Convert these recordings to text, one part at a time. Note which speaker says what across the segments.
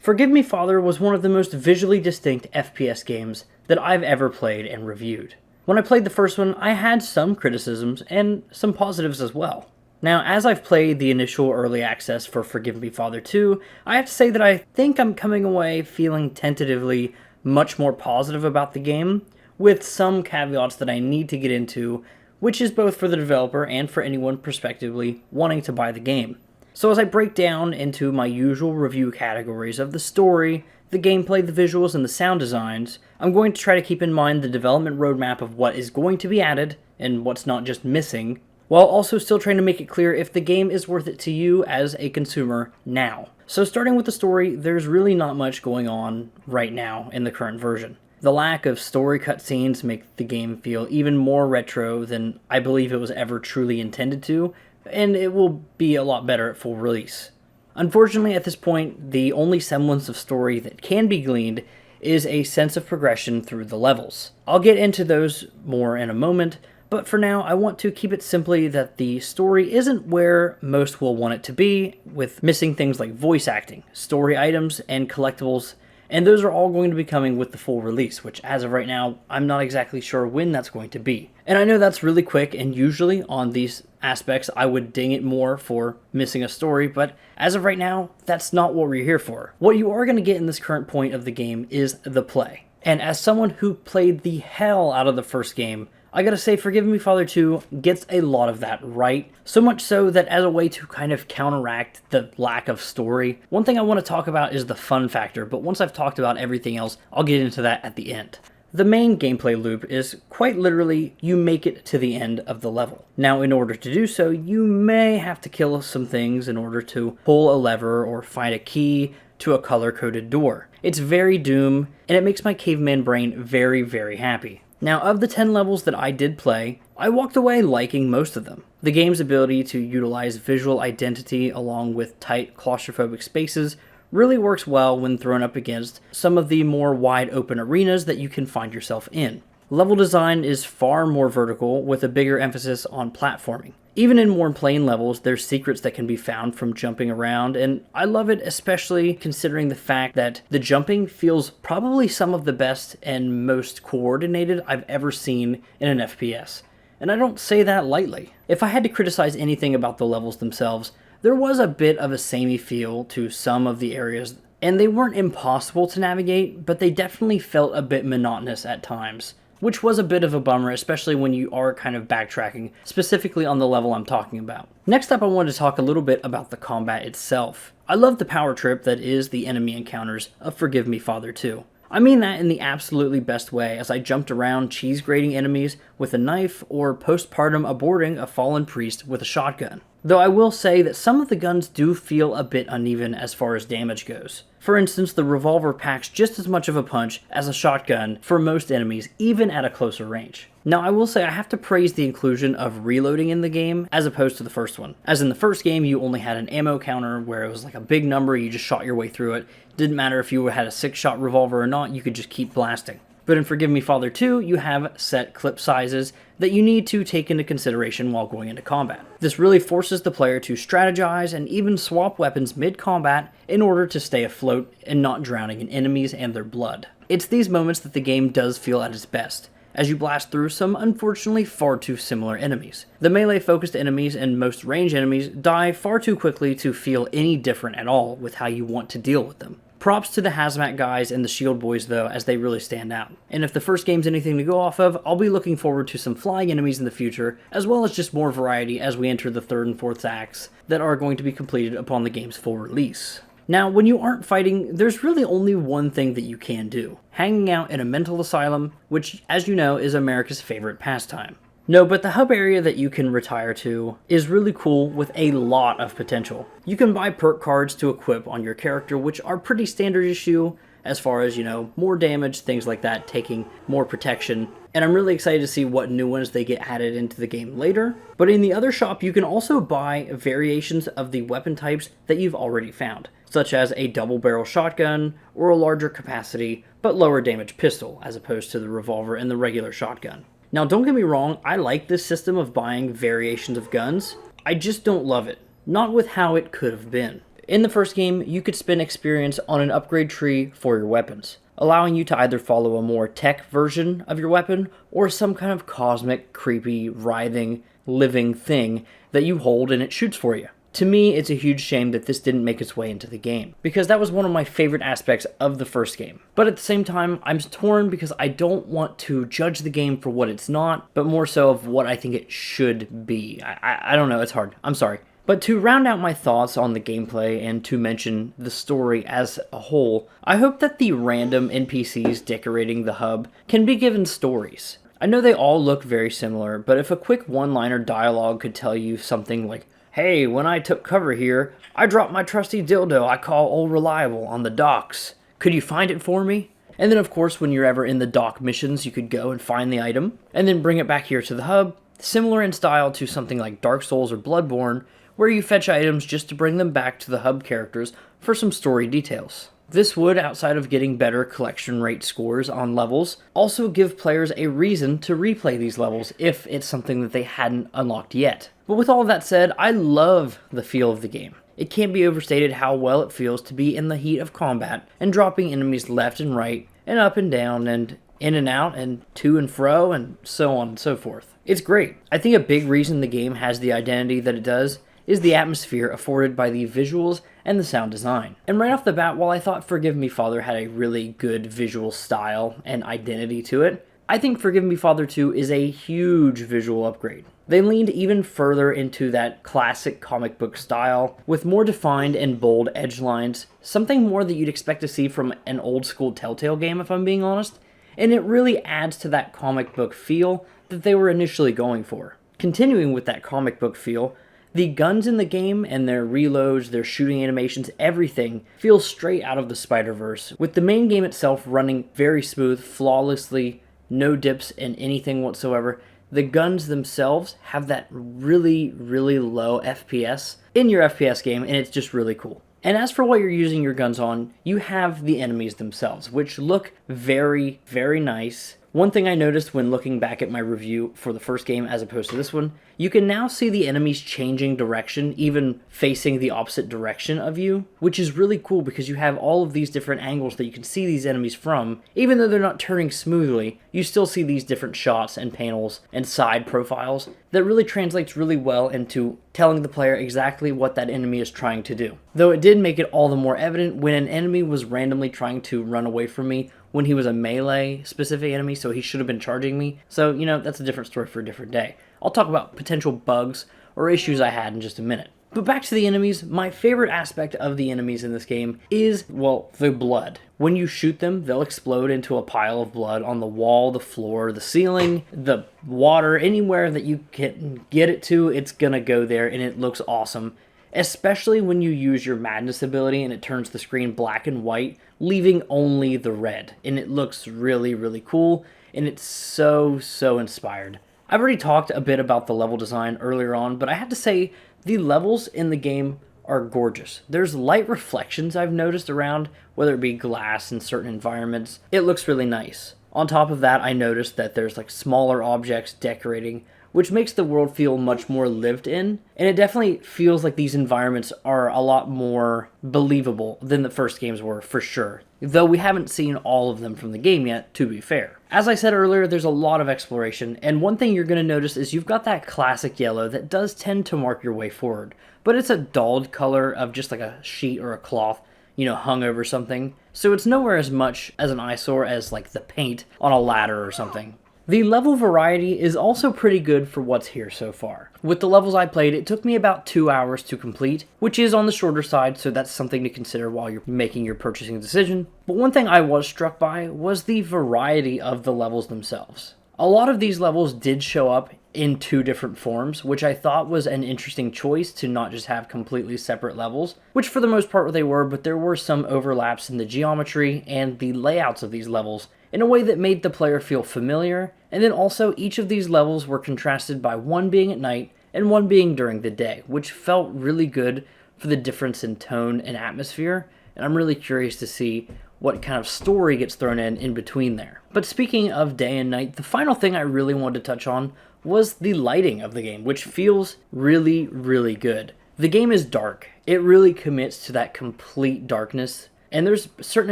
Speaker 1: Forgive Me Father was one of the most visually distinct FPS games that I've ever played and reviewed. When I played the first one, I had some criticisms and some positives as well. Now, as I've played the initial early access for Forgive Me Father 2, I have to say that I think I'm coming away feeling tentatively much more positive about the game, with some caveats that I need to get into, which is both for the developer and for anyone prospectively wanting to buy the game. So as I break down into my usual review categories of the story, the gameplay, the visuals, and the sound designs, I'm going to try to keep in mind the development roadmap of what is going to be added and what's not just missing, while also still trying to make it clear if the game is worth it to you as a consumer now. So starting with the story, there's really not much going on right now in the current version. The lack of story cutscenes make the game feel even more retro than I believe it was ever truly intended to, and it will be a lot better at full release. Unfortunately, at this point, the only semblance of story that can be gleaned is a sense of progression through the levels. I'll get into those more in a moment, but for now, I want to keep it simply that the story isn't where most will want it to be, with missing things like voice acting, story items, and collectibles, and those are all going to be coming with the full release, which as of right now, I'm not exactly sure when that's going to be. And I know that's really quick, and usually on these aspects, I would ding it more for missing a story, but as of right now, that's not what we're here for. What you are going to get in this current point of the game is the play. And as someone who played the hell out of the first game, I gotta say, Forgive Me Father 2 gets a lot of that right, so much so that as a way to kind of counteract the lack of story, one thing I want to talk about is the fun factor, but once I've talked about everything else, I'll get into that at the end. The main gameplay loop is quite literally you make it to the end of the level. Now, in order to do so, you may have to kill some things in order to pull a lever or find a key to a color-coded door. It's very Doom, and it makes my caveman brain very, very happy. Now, of the 10 levels that I did play, I walked away liking most of them. The game's ability to utilize visual identity along with tight claustrophobic spaces really works well when thrown up against some of the more wide open arenas that you can find yourself in. Level design is far more vertical with a bigger emphasis on platforming. Even in more plain levels, there's secrets that can be found from jumping around, and I love it especially considering the fact that the jumping feels probably some of the best and most coordinated I've ever seen in an FPS. And I don't say that lightly. If I had to criticize anything about the levels themselves, there was a bit of a samey feel to some of the areas, and they weren't impossible to navigate, but they definitely felt a bit monotonous at times, which was a bit of a bummer, especially when you are kind of backtracking, specifically on the level I'm talking about. Next up, I wanted to talk a little bit about the combat itself. I love the power trip that is the enemy encounters of Forgive Me Father 2. I mean that in the absolutely best way, as I jumped around cheese grating enemies with a knife or postpartum aborting a fallen priest with a shotgun. Though I will say that some of the guns do feel a bit uneven as far as damage goes. For instance, the revolver packs just as much of a punch as a shotgun for most enemies, even at a closer range. Now, I will say I have to praise the inclusion of reloading in the game as opposed to the first one. As in the first game, you only had an ammo counter where it was like a big number, you just shot your way through it. Didn't matter if you had a 6-shot revolver or not, you could just keep blasting. But in Forgive Me Father 2, you have set clip sizes that you need to take into consideration while going into combat. This really forces the player to strategize and even swap weapons mid-combat in order to stay afloat and not drowning in enemies and their blood. It's these moments that the game does feel at its best, as you blast through some unfortunately far too similar enemies. The melee-focused enemies and most range enemies die far too quickly to feel any different at all with how you want to deal with them. Props to the hazmat guys and the shield boys though, as they really stand out. And if the first game's anything to go off of, I'll be looking forward to some flying enemies in the future, as well as just more variety as we enter the third and fourth acts that are going to be completed upon the game's full release. Now, when you aren't fighting, there's really only one thing that you can do: hanging out in a mental asylum, which, as you know, is America's favorite pastime. No, but the hub area that you can retire to is really cool with a lot of potential. You can buy perk cards to equip on your character, which are pretty standard issue as far as, more damage, things like that, taking more protection. And I'm really excited to see what new ones they get added into the game later. But in the other shop, you can also buy variations of the weapon types that you've already found, such as a double barrel shotgun or a larger capacity but lower damage pistol, as opposed to the revolver and the regular shotgun. Now, don't get me wrong, I like this system of buying variations of guns. I just don't love it. Not with how it could have been. In the first game, you could spend experience on an upgrade tree for your weapons, allowing you to either follow a more tech version of your weapon or some kind of cosmic, creepy, writhing, living thing that you hold and it shoots for you. To me, it's a huge shame that this didn't make its way into the game, because that was one of my favorite aspects of the first game. But at the same time, I'm torn because I don't want to judge the game for what it's not, but more so of what I think it should be. I don't know, it's hard. I'm sorry. But to round out my thoughts on the gameplay and to mention the story as a whole, I hope that the random NPCs decorating the hub can be given stories. I know they all look very similar, but if a quick one-liner dialogue could tell you something like, "Hey, when I took cover here, I dropped my trusty dildo I call Old Reliable on the docks. Could you find it for me?" And then of course when you're ever in the dock missions, you could go and find the item, and then bring it back here to the hub, similar in style to something like Dark Souls or Bloodborne, where you fetch items just to bring them back to the hub characters for some story details. This would, outside of getting better collection rate scores on levels, also give players a reason to replay these levels if it's something that they hadn't unlocked yet. But with all of that said, I love the feel of the game. It can't be overstated how well it feels to be in the heat of combat and dropping enemies left and right and up and down and in and out and to and fro and so on and so forth. It's great. I think a big reason the game has the identity that it does is the atmosphere afforded by the visuals and the sound design. And right off the bat, while I thought Forgive Me Father had a really good visual style and identity to it, I think Forgive Me Father 2 is a huge visual upgrade. They leaned even further into that classic comic book style, with more defined and bold edge lines, something more that you'd expect to see from an old school Telltale game if I'm being honest, and it really adds to that comic book feel that they were initially going for. Continuing with that comic book feel, the guns in the game and their reloads, their shooting animations, everything feels straight out of the Spider-Verse, with the main game itself running very smooth, flawlessly, no dips in anything whatsoever. The guns themselves have that really, really low FPS in your FPS game, and it's just really cool. And as for what you're using your guns on, you have the enemies themselves, which look very, very nice. One thing I noticed when looking back at my review for the first game as opposed to this one, you can now see the enemies changing direction, even facing the opposite direction of you, which is really cool because you have all of these different angles that you can see these enemies from. Even though they're not turning smoothly, you still see these different shots and panels and side profiles that really translates really well into telling the player exactly what that enemy is trying to do. Though it did make it all the more evident when an enemy was randomly trying to run away from me when he was a melee specific enemy, so he should have been charging me. So, that's a different story for a different day. I'll talk about potential bugs or issues I had in just a minute. But back to the enemies, my favorite aspect of the enemies in this game is, well, the blood. When you shoot them, they'll explode into a pile of blood on the wall, the floor, the ceiling, the water, anywhere that you can get it to, it's gonna go there, and it looks awesome. Especially when you use your madness ability and it turns the screen black and white, leaving only the red. And it looks really, really cool, and it's so, so inspired. I've already talked a bit about the level design earlier on, but I have to say, the levels in the game are gorgeous. There's light reflections I've noticed around, whether it be glass in certain environments. It looks really nice. On top of that, I noticed that there's like smaller objects decorating, which makes the world feel much more lived in, and it definitely feels like these environments are a lot more believable than the first games were, for sure. Though we haven't seen all of them from the game yet, to be fair. As I said earlier, there's a lot of exploration, and one thing you're going to notice is you've got that classic yellow that does tend to mark your way forward, but it's a dulled color of just like a sheet or a cloth, hung over something, so it's nowhere as much as an eyesore as like the paint on a ladder or something. The level variety is also pretty good for what's here so far. With the levels I played, it took me about 2 hours to complete, which is on the shorter side, so that's something to consider while you're making your purchasing decision. But one thing I was struck by was the variety of the levels themselves. A lot of these levels did show up in 2 different forms, which I thought was an interesting choice to not just have completely separate levels, which for the most part they were, but there were some overlaps in the geometry and the layouts of these levels in a way that made the player feel familiar, and then also each of these levels were contrasted by one being at night and one being during the day, which felt really good for the difference in tone and atmosphere, and I'm really curious to see what kind of story gets thrown in between there. But speaking of day and night, the final thing I really wanted to touch on was the lighting of the game, which feels really, really good. The game is dark. It really commits to that complete darkness, and there's certain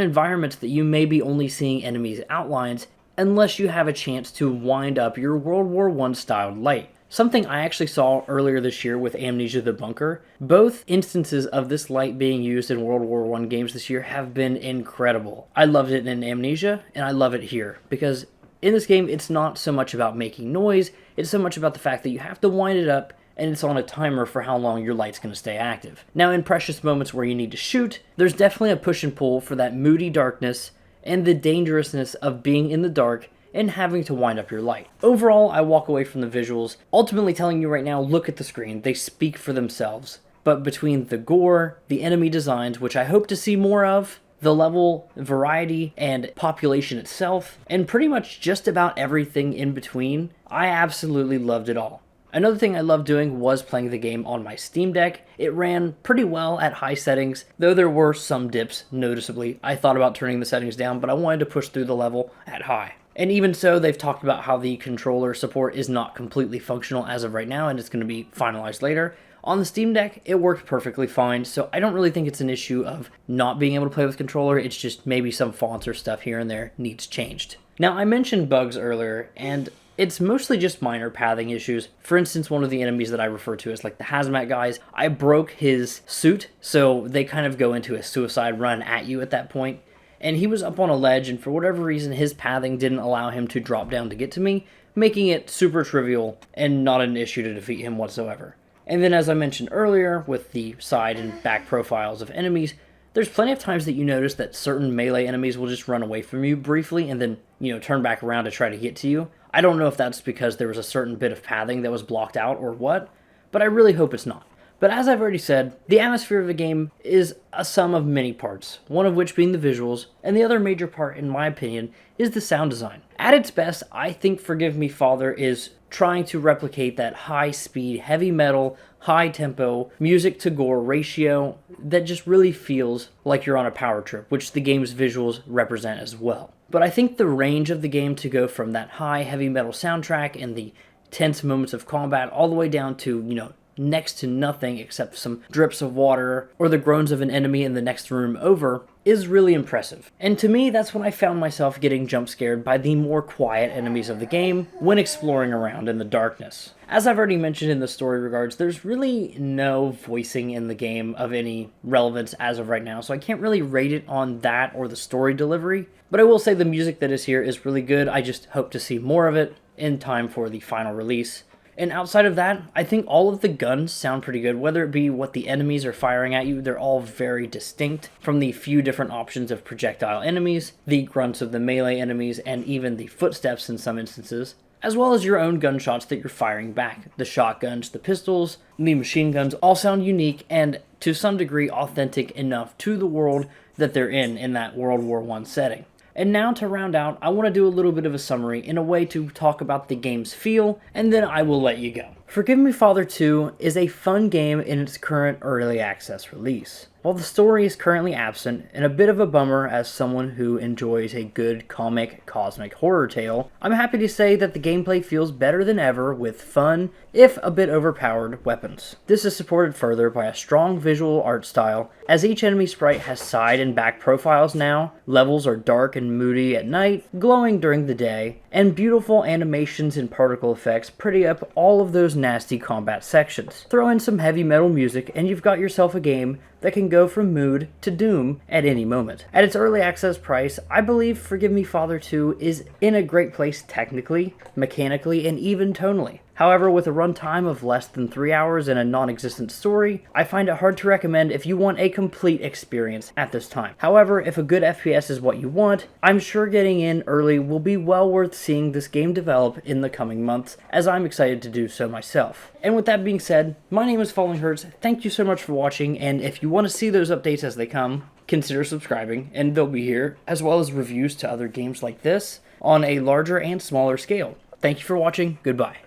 Speaker 1: environments that you may be only seeing enemies' outlines unless you have a chance to wind up your World War I styled light. Something I actually saw earlier this year with Amnesia the Bunker. Both instances of this light being used in World War I games this year have been incredible. I loved it in Amnesia, and I love it here, because in this game it's not so much about making noise, it's so much about the fact that you have to wind it up and it's on a timer for how long your light's going to stay active. Now, in precious moments where you need to shoot, there's definitely a push and pull for that moody darkness and the dangerousness of being in the dark and having to wind up your light. Overall, I walk away from the visuals ultimately telling you right now, look at the screen, they speak for themselves. But between the gore, the enemy designs, which I hope to see more of, the level, variety, and population itself, and pretty much just about everything in between, I absolutely loved it all. Another thing I loved doing was playing the game on my Steam Deck. It ran pretty well at high settings, though there were some dips noticeably. I thought about turning the settings down, but I wanted to push through the level at high. And even so, they've talked about how the controller support is not completely functional as of right now, and it's going to be finalized later. On the Steam Deck, it worked perfectly fine, so I don't really think it's an issue of not being able to play with controller. It's just maybe some fonts or stuff here and there needs changed. Now, I mentioned bugs earlier, and it's mostly just minor pathing issues. For instance, one of the enemies that I refer to as like the hazmat guys, I broke his suit, so they kind of go into a suicide run at you at that point. And he was up on a ledge, and for whatever reason, his pathing didn't allow him to drop down to get to me, making it super trivial and not an issue to defeat him whatsoever. And then, as I mentioned earlier, with the side and back profiles of enemies, there's plenty of times that you notice that certain melee enemies will just run away from you briefly and then, turn back around to try to get to you. I don't know if that's because there was a certain bit of pathing that was blocked out or what, but I really hope it's not. But as I've already said, the atmosphere of the game is a sum of many parts, one of which being the visuals, and the other major part, in my opinion, is the sound design. At its best, I think Forgive Me Father is trying to replicate that high-speed, heavy metal, high-tempo, music-to-gore ratio that just really feels like you're on a power trip, which the game's visuals represent as well. But I think the range of the game to go from that high, heavy metal soundtrack and the tense moments of combat all the way down to, next to nothing except some drips of water or the groans of an enemy in the next room over is really impressive. And to me, that's when I found myself getting jump scared by the more quiet enemies of the game when exploring around in the darkness. As I've already mentioned in the story regards, there's really no voicing in the game of any relevance as of right now, so I can't really rate it on that or the story delivery, but I will say the music that is here is really good. I just hope to see more of it in time for the final release. And outside of that, I think all of the guns sound pretty good, whether it be what the enemies are firing at you. They're all very distinct from the few different options of projectile enemies, the grunts of the melee enemies, and even the footsteps in some instances, as well as your own gunshots that you're firing back. The shotguns, the pistols, the machine guns all sound unique and to some degree authentic enough to the world that they're in that World War I setting. And now to round out, I want to do a little bit of a summary in a way to talk about the game's feel, and then I will let you go. Forgive Me Father 2 is a fun game in its current early access release. While the story is currently absent, and a bit of a bummer as someone who enjoys a good comic cosmic horror tale, I'm happy to say that the gameplay feels better than ever with fun, if a bit overpowered, weapons. This is supported further by a strong visual art style, as each enemy sprite has side and back profiles now, levels are dark and moody at night, glowing during the day, and beautiful animations and particle effects pretty up all of those nasty combat sections. Throw in some heavy metal music and you've got yourself a game that can go from mood to doom at any moment. At its early access price, I believe Forgive Me Father 2 is in a great place technically, mechanically, and even tonally. However, with a runtime of less than 3 hours and a non-existent story, I find it hard to recommend if you want a complete experience at this time. However, if a good FPS is what you want, I'm sure getting in early will be well worth seeing this game develop in the coming months, as I'm excited to do so myself. And with that being said, my name is Falling Hurts, thank you so much for watching, and if you want to see those updates as they come, consider subscribing, and they'll be here, as well as reviews to other games like this, on a larger and smaller scale. Thank you for watching, goodbye.